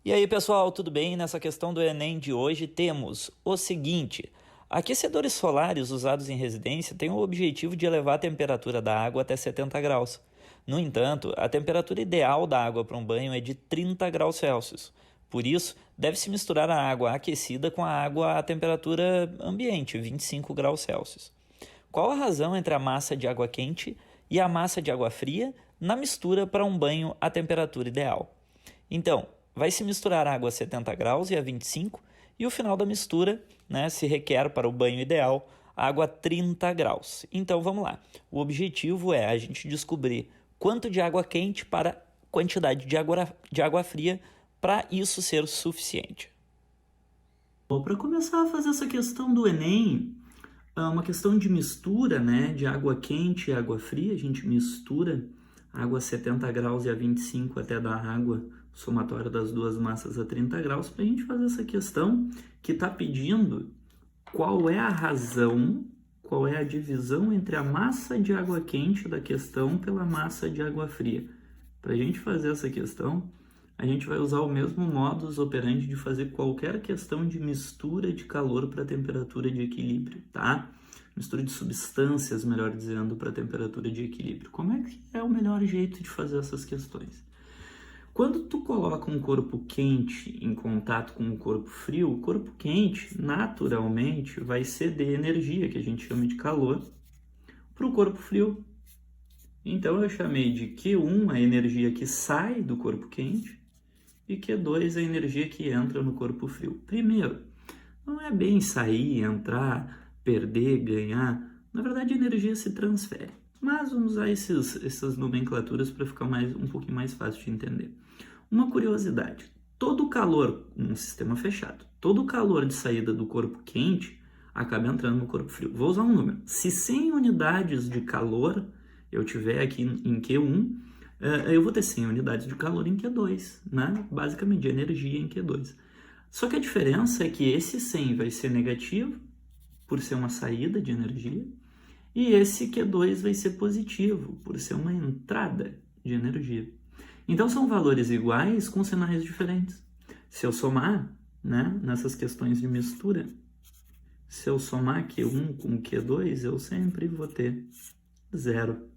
E aí, pessoal, tudo bem? Nessa questão do Enem de hoje temos o seguinte: aquecedores solares usados em residência têm o objetivo de elevar a temperatura da água até 70 graus. No entanto, a temperatura ideal da água para um banho é de 30 graus Celsius. Por isso, deve-se misturar a água aquecida com a água à temperatura ambiente, 25 graus Celsius. Qual a razão entre a massa de água quente e a massa de água fria na mistura para um banho à temperatura ideal? Então, vai se misturar água a 70 graus e a 25, e o final da mistura, se requer para o banho ideal, água a 30 graus. Então vamos lá. O objetivo é a gente descobrir quanto de água quente para quantidade de água fria para isso ser suficiente. Bom, para começar a fazer essa questão do Enem, é uma questão de mistura, de água quente e água fria. A gente mistura água a 70 graus e a 25 até dar água somatória das duas massas a 30 graus, para a gente fazer essa questão que está pedindo qual é a razão, qual é a divisão entre a massa de água quente da questão pela massa de água fria. Para a gente fazer essa questão, a gente vai usar o mesmo modus operandi de fazer qualquer questão de mistura de calor para temperatura de equilíbrio, tá? Mistura de substâncias, melhor dizendo, para temperatura de equilíbrio. Como é que é o melhor jeito de fazer essas questões? Quando tu coloca um corpo quente em contato com um corpo frio, o corpo quente, naturalmente, vai ceder energia, que a gente chama de calor, para o corpo frio. Então, eu chamei de Q1 a energia que sai do corpo quente e Q2 a energia que entra no corpo frio. Primeiro, não é bem sair, entrar, perder, ganhar. Na verdade, a energia se transfere. Mas vamos usar essas nomenclaturas para ficar um pouquinho mais fácil de entender. Uma curiosidade: todo o calor num sistema fechado, todo o calor de saída do corpo quente acaba entrando no corpo frio. Vou usar um número. Se 100 unidades de calor eu tiver aqui em Q1, eu vou ter 100 unidades de calor em Q2, basicamente de energia em Q2. Só que a diferença é que esse 100 vai ser negativo, por ser uma saída de energia, e esse Q2 vai ser positivo, por ser uma entrada de energia. Então, são valores iguais com sinais diferentes. Se eu somar, nessas questões de mistura, se eu somar Q1 com Q2, eu sempre vou ter zero.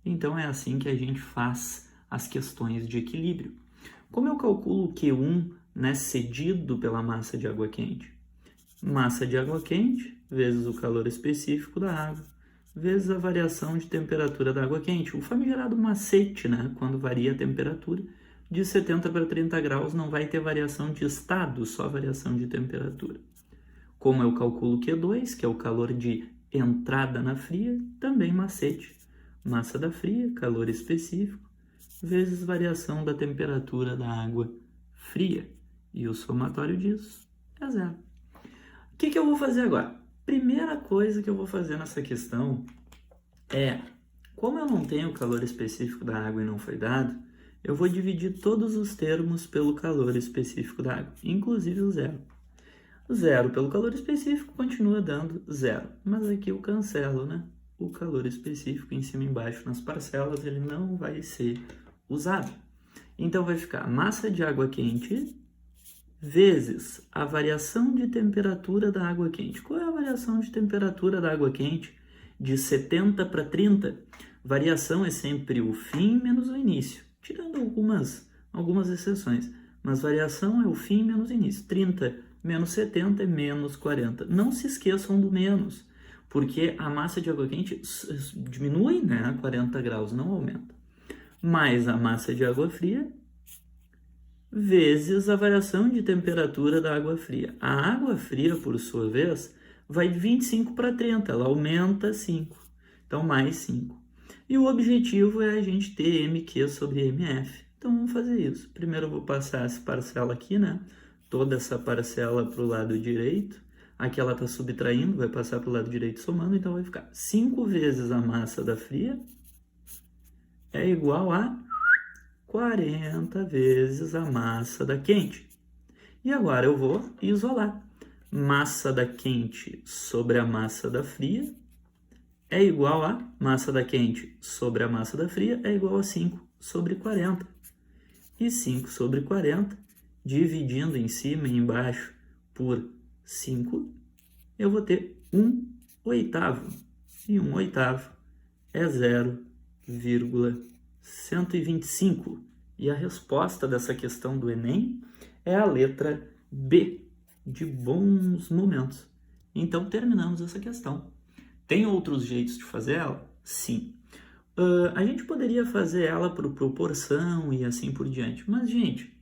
Então, é assim que a gente faz as questões de equilíbrio. Como eu calculo Q1, cedido pela massa de água quente? Massa de água quente vezes o calor específico da água, vezes a variação de temperatura da água quente. O famigerado macete, quando varia a temperatura, de 70 para 30 graus não vai ter variação de estado, só variação de temperatura. Como eu calculo Q2, que é o calor de entrada na fria, também macete. Massa da fria, calor específico, vezes variação da temperatura da água fria. E o somatório disso é zero. O que eu vou fazer agora? Primeira coisa que eu vou fazer nessa questão é, como eu não tenho o calor específico da água e não foi dado, eu vou dividir todos os termos pelo calor específico da água, inclusive o zero. O zero pelo calor específico continua dando zero, mas aqui eu cancelo, O calor específico em cima e embaixo nas parcelas, ele não vai ser usado. Então vai ficar massa de água quente vezes a variação de temperatura da água quente. Qual é a variação de temperatura da água quente? De 70 para 30. Variação é sempre o fim menos o início, tirando algumas exceções. Mas variação é o fim menos o início. 30 menos 70 é menos 40. Não se esqueçam do menos, porque a massa de água quente diminui, a 40 graus, não aumenta. Mais a massa de água fria vezes a variação de temperatura da água fria. A água fria, por sua vez, vai de 25 para 30, ela aumenta 5, então mais 5. E o objetivo é a gente ter MQ sobre MF. Então vamos fazer isso. Primeiro eu vou passar essa parcela aqui, toda essa parcela para o lado direito. Aqui ela está subtraindo, vai passar para o lado direito somando, então vai ficar 5 vezes a massa da fria é igual a 40 vezes a massa da quente. E agora eu vou isolar. Massa da quente sobre a massa da fria é igual a massa da quente sobre a massa da fria é igual a 5 sobre 40. E 5 sobre 40 dividindo em cima e embaixo por 5, eu vou ter 1/8. E 1/8 é 0,125. E a resposta dessa questão do Enem é a letra B, de bons momentos. Então, terminamos essa questão. Tem outros jeitos de fazer ela? Sim. A gente poderia fazer ela por proporção e assim por diante. Mas, gente,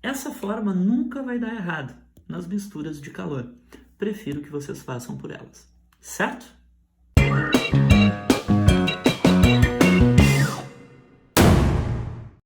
essa forma nunca vai dar errado nas misturas de calor. Prefiro que vocês façam por elas. Certo?